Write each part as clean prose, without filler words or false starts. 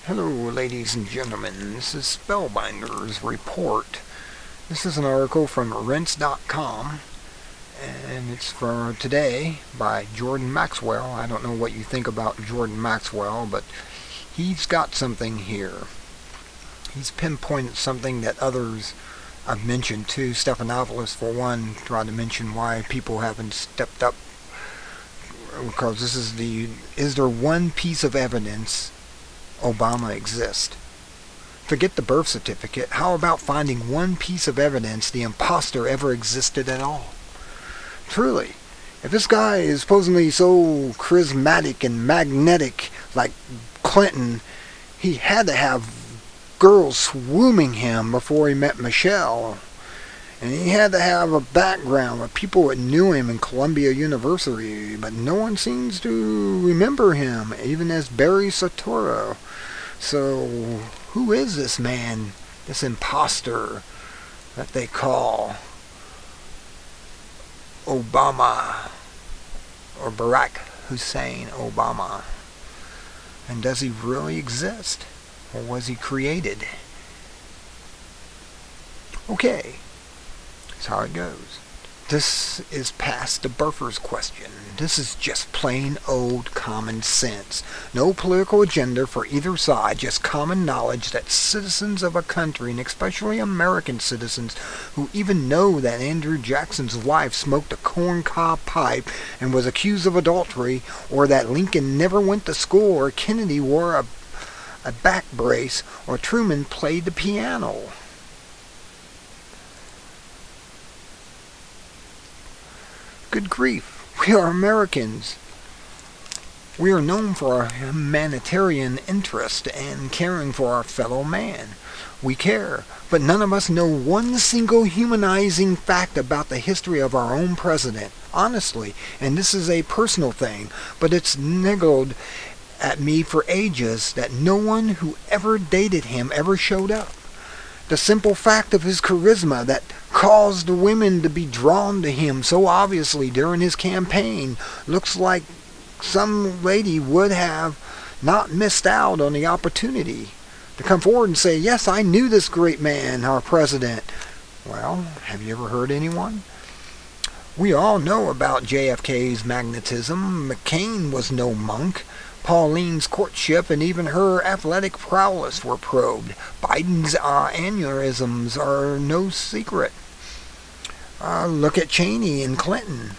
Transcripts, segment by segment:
Hello, ladies and gentlemen. This is Spellbinder's Report. This is an article from Rense.com, and it's for today by Jordan Maxwell. I don't know what you think about Jordan Maxwell, but he's got something here. He's pinpointed something that others have mentioned too. Stephanopoulos, for one, tried to mention why people haven't stepped up, because this is there one piece of evidence Obama exists? Forget the birth certificate. How about finding one piece of evidence the imposter ever existed at all? Truly, if this guy is supposedly so charismatic and magnetic like Clinton, he had to have girls swooning him before he met Michelle. And he had to have a background with people that knew him in Columbia University, but no one seems to remember him, even as Barry Soetoro. So, who is this man, this imposter that they call Obama, or Barack Hussein Obama? And does he really exist, or was he created? Okay. That's how it goes. This is past the birther's question. This is just plain old common sense. No political agenda for either side, just common knowledge that citizens of a country, and especially American citizens, who even know that Andrew Jackson's wife smoked a corncob pipe and was accused of adultery, or that Lincoln never went to school, or Kennedy wore a back brace, or Truman played the piano. Good grief, we are Americans. We are known for our humanitarian interest and caring for our fellow man. We care, but none of us know one single humanizing fact about the history of our own president. Honestly, and this is a personal thing, but it's niggled at me for ages that no one who ever dated him ever showed up. The simple fact of his charisma that caused the women to be drawn to him so obviously during his campaign looks like some lady would have not missed out on the opportunity to come forward and say, yes, I knew this great man, our president. Well, have you ever heard anyone? We all know about JFK's magnetism. McCain was no monk. Pauline's courtship and even her athletic prowess were probed. Biden's aneurysms are no secret. Look at Cheney and Clinton.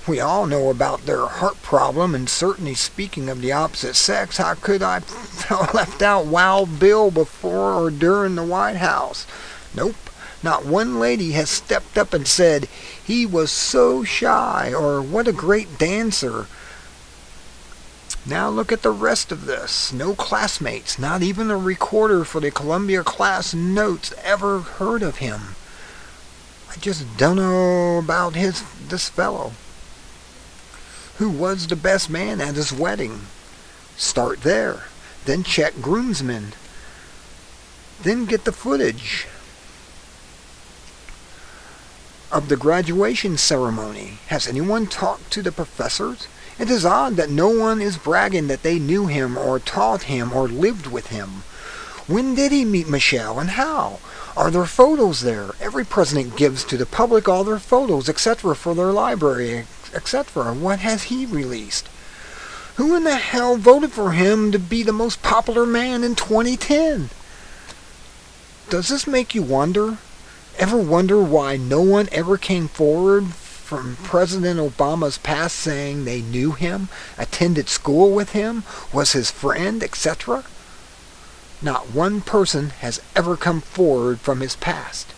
We all know about their heart problem, and certainly speaking of the opposite sex, how could I have left out Wild Bill before or during the White House? Nope. Not one lady has stepped up and said, he was so shy, or what a great dancer. Now look at the rest of this. No classmates, not even a recorder for the Columbia class notes ever heard of him. I just don't know about this fellow. Who was the best man at his wedding? Start there. Then check groomsmen. Then get the footage of the graduation ceremony. Has anyone talked to the professors? It is odd that no one is bragging that they knew him or taught him or lived with him. When did he meet Michelle and how? Are there photos there? Every president gives to the public all their photos, etc., for their library, etc. What has he released? Who in the hell voted for him to be the most popular man in 2010? Does this make you wonder? Ever wonder why no one ever came forward from President Obama's past saying they knew him, attended school with him, was his friend, etc.? Not one person has ever come forward from his past.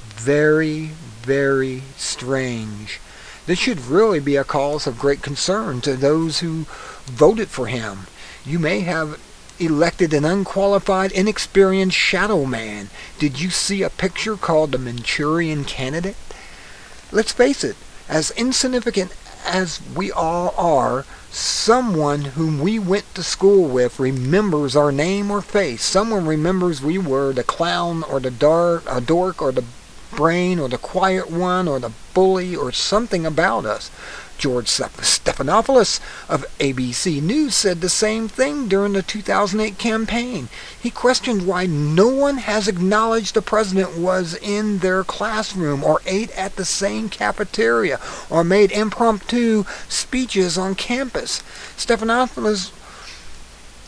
Very, very strange. This should really be a cause of great concern to those who voted for him. You may have elected an unqualified, inexperienced shadow man. Did you see a picture called the Manchurian Candidate? Let's face it, as insignificant as we all are, someone whom we went to school with remembers our name or face. Someone remembers we were the clown or the dork or the brain or the quiet one or the bully or something about us. George Stephanopoulos of ABC News said the same thing during the 2008 campaign. He questioned why no one has acknowledged the president was in their classroom or ate at the same cafeteria or made impromptu speeches on campus. Stephanopoulos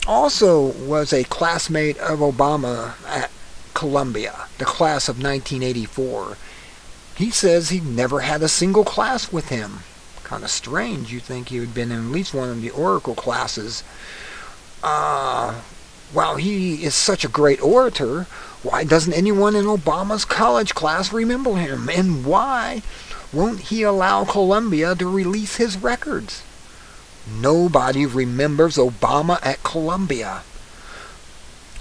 also was a classmate of Obama at Columbia, the class of 1984. He says he never had a single class with him. Kind of strange. You'd think he would have been in at least one of the Oracle classes. While he is such a great orator, why doesn't anyone in Obama's college class remember him? And why won't he allow Columbia to release his records? Nobody remembers Obama at Columbia.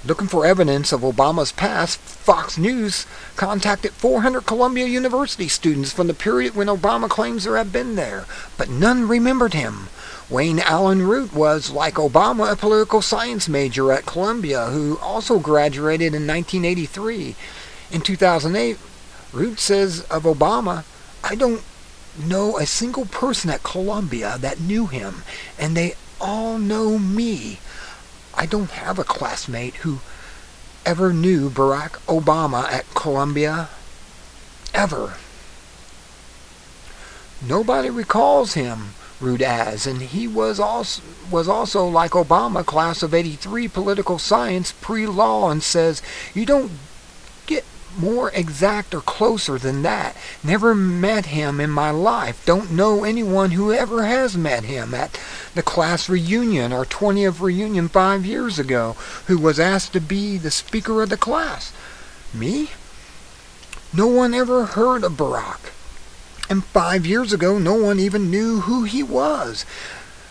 Looking for evidence of Obama's past, Fox News contacted 400 Columbia University students from the period when Obama claims to have been there, but none remembered him. Wayne Allen Root was, like Obama, a political science major at Columbia who also graduated in 1983. In 2008, Root says of Obama, "I don't know a single person at Columbia that knew him, and they all know me. I don't have a classmate who ever knew Barack Obama at Columbia. Ever." Nobody recalls him, Root adds, and he was also, like Obama, class of 83, political science, pre-law, and says, "You don't get more exact or closer than that. Never met him in my life. Don't know anyone who ever has met him at the class reunion or 20th reunion 5 years ago who was asked to be the speaker of the class. Me? No one ever heard of Barack. And 5 years ago, no one even knew who he was.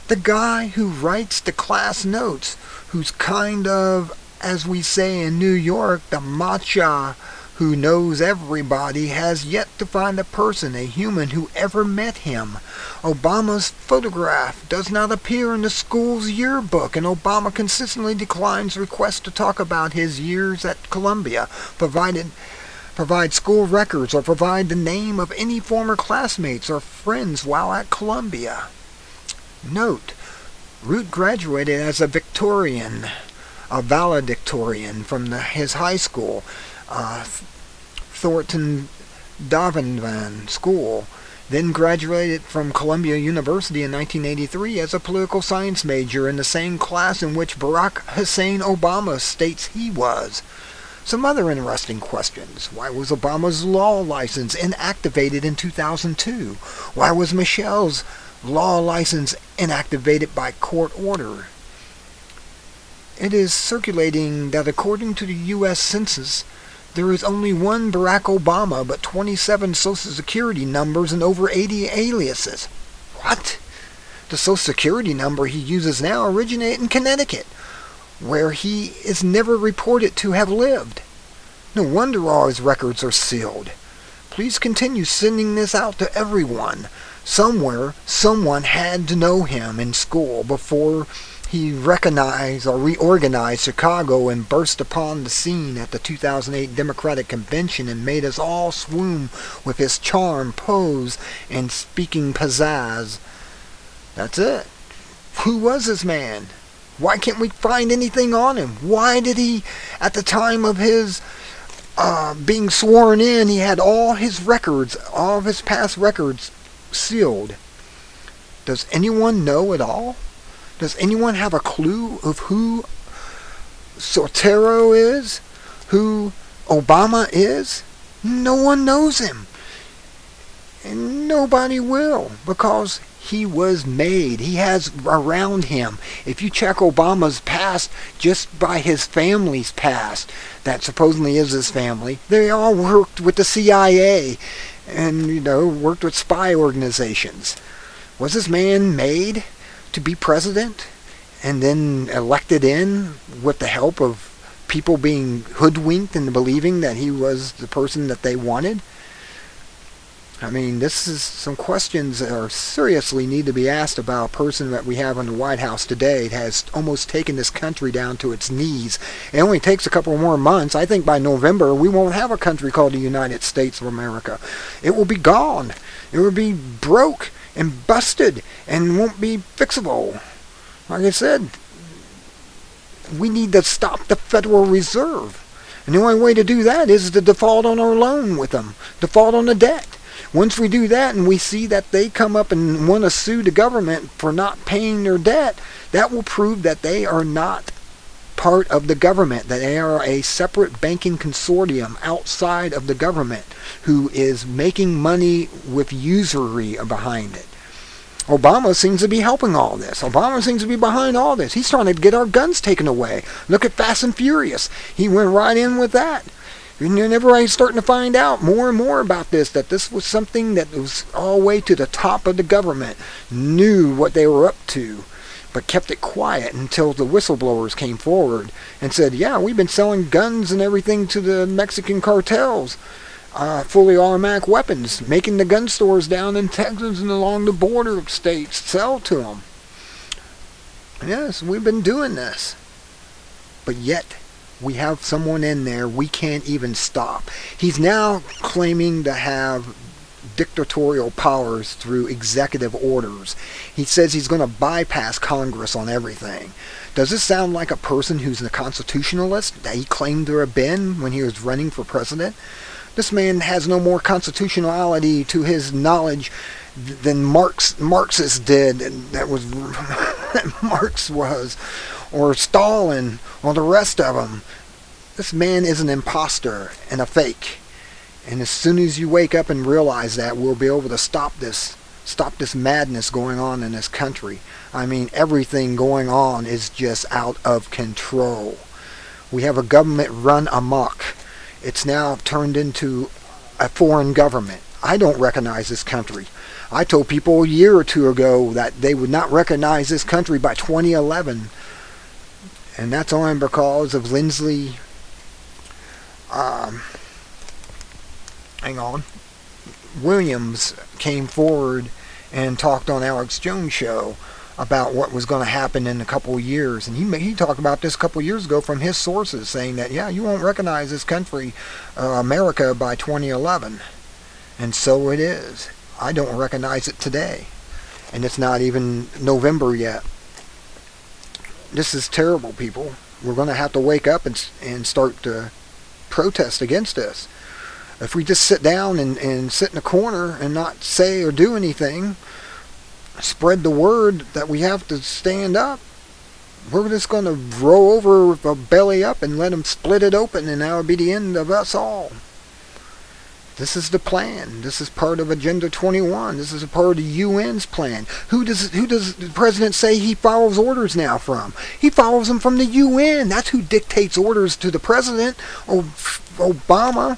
The guy who writes the class notes, who's kind of, as we say in New York, the matcha who knows everybody, has yet to find a person, a human, who ever met him. Obama's photograph does not appear in the school's yearbook, and Obama consistently declines requests to talk about his years at Columbia, provide school records, or provide the name of any former classmates or friends while at Columbia. Note, Root graduated as a valedictorian from his high school, Thornton Donovan School, then graduated from Columbia University in 1983 as a political science major in the same class in which Barack Hussein Obama states he was. Some other interesting questions. Why was Obama's law license inactivated in 2002? Why was Michelle's law license inactivated by court order? It is circulating that according to the U.S. Census, there is only one Barack Obama, but 27 Social Security numbers and over 80 aliases. What? The Social Security number he uses now originated in Connecticut, where he is never reported to have lived. No wonder all his records are sealed. Please continue sending this out to everyone. Somewhere, someone had to know him in school before he recognized or reorganized Chicago and burst upon the scene at the 2008 Democratic Convention and made us all swoon with his charm, pose, and speaking pizzazz. That's it. Who was this man? Why can't we find anything on him? Why did he, at the time of his being sworn in, he had all his records, all of his past records sealed? Does anyone know at all? Does anyone have a clue of who Sotero is? Who Obama is? No one knows him. And nobody will, because he was made. He has around him. If you check Obama's past just by his family's past, that supposedly is his family, they all worked with the CIA and, worked with spy organizations. Was this man made to be president and then elected in with the help of people being hoodwinked into believing that he was the person that they wanted? I mean, this is some questions that are seriously need to be asked about a person that we have in the White House today. It has almost taken this country down to its knees. It only takes a couple more months. I think by November we won't have a country called the United States of America. It will be gone. It will be broke and busted and won't be fixable. Like I said, we need to stop the Federal Reserve. And the only way to do that is to default on our loan with them, default on the debt. Once we do that and we see that they come up and want to sue the government for not paying their debt, that will prove that they are not part of the government, that they are a separate banking consortium outside of the government who is making money with usury behind it. Obama seems to be helping all this. Obama seems to be behind all this. He's trying to get our guns taken away. Look at Fast and Furious. He went right in with that. And then everybody's starting to find out more and more about this, that this was something that was all the way to the top of the government, knew what they were up to, but kept it quiet until the whistleblowers came forward and said, yeah, we've been selling guns and everything to the Mexican cartels. Fully automatic weapons, making the gun stores down in Texas and along the border states sell to them. Yes, we've been doing this. But yet, we have someone in there we can't even stop. He's now claiming to have dictatorial powers through executive orders. He says he's going to bypass Congress on everything. Does this sound like a person who's a constitutionalist that he claimed to have been when he was running for president? This man has no more constitutionality to his knowledge than Marxists did, that was Marx was, or Stalin, or the rest of them. This man is an imposter and a fake. And as soon as you wake up and realize that, we'll be able to stop this madness going on in this country. I mean, everything going on is just out of control. We have a government run amok. It's now turned into a foreign government. I don't recognize this country. I told people a year or two ago that they would not recognize this country by 2011. And that's only because of Lindsley, Williams came forward and talked on Alex Jones' show about what was going to happen in a couple of years. And he talked about this a couple of years ago from his sources, saying that, yeah, you won't recognize this country, America, by 2011. And so it is. I don't recognize it today. And it's not even November yet. This is terrible, people. We're going to have to wake up and start to protest against this. If we just sit down and sit in a corner and not say or do anything, spread the word that we have to stand up, we're just going to roll over with a belly up and let them split it open, and that will be the end of us all. This is the plan. This is part of Agenda 21. This is a part of the UN's plan. Who does the president say he follows orders now from? He follows them from the UN. That's who dictates orders to the president. Osama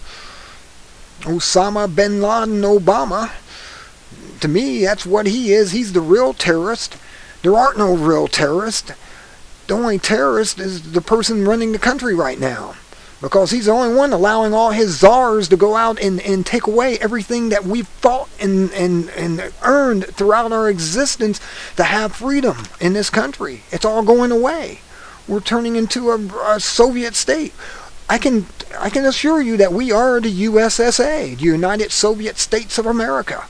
bin Laden Obama. To me, that's what he is. He's the real terrorist. There aren't no real terrorists. The only terrorist is the person running the country right now. Because he's the only one allowing all his czars to go out and take away everything that we've fought and earned throughout our existence to have freedom in this country. It's all going away. We're turning into a Soviet state. I can assure you that we are the USSA, the United Soviet States of America.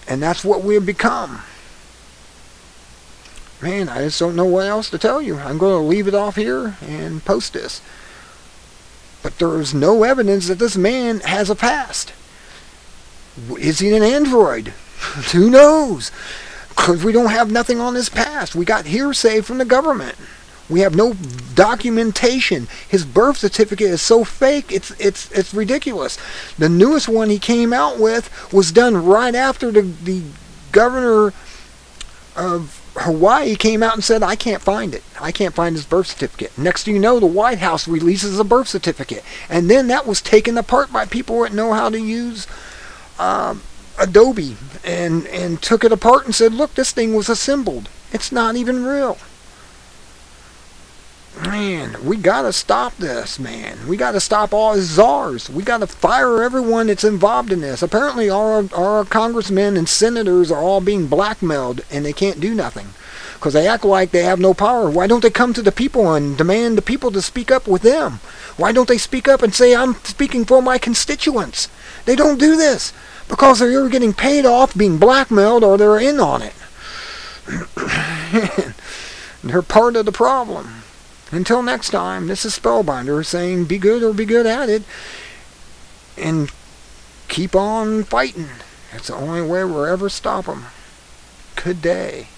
And that's what we've become. Man, I just don't know what else to tell you. I'm going to leave it off here and post this. But there's no evidence that this man has a past. Is he an android? Who knows? Because we don't have nothing on his past. We got hearsay from the government. We have no documentation. His birth certificate is so fake, it's ridiculous. The newest one he came out with was done right after the governor of Hawaii came out and said, I can't find it. I can't find his birth certificate. Next thing you know, the White House releases a birth certificate. And then that was taken apart by people that know how to use Adobe and took it apart and said, look, this thing was assembled. It's not even real. Man, we gotta stop this, man. We gotta stop all his czars. We gotta fire everyone that's involved in this. Apparently our congressmen and senators are all being blackmailed and they can't do nothing. Because they act like they have no power. Why don't they come to the people and demand the people to speak up with them? Why don't they speak up and say, I'm speaking for my constituents? They don't do this. Because they're either getting paid off, being blackmailed, or they're in on it. They're part of the problem. Until next time, this is Spellbinder saying be good or be good at it. And keep on fighting. That's the only way we'll ever stop them. Good day.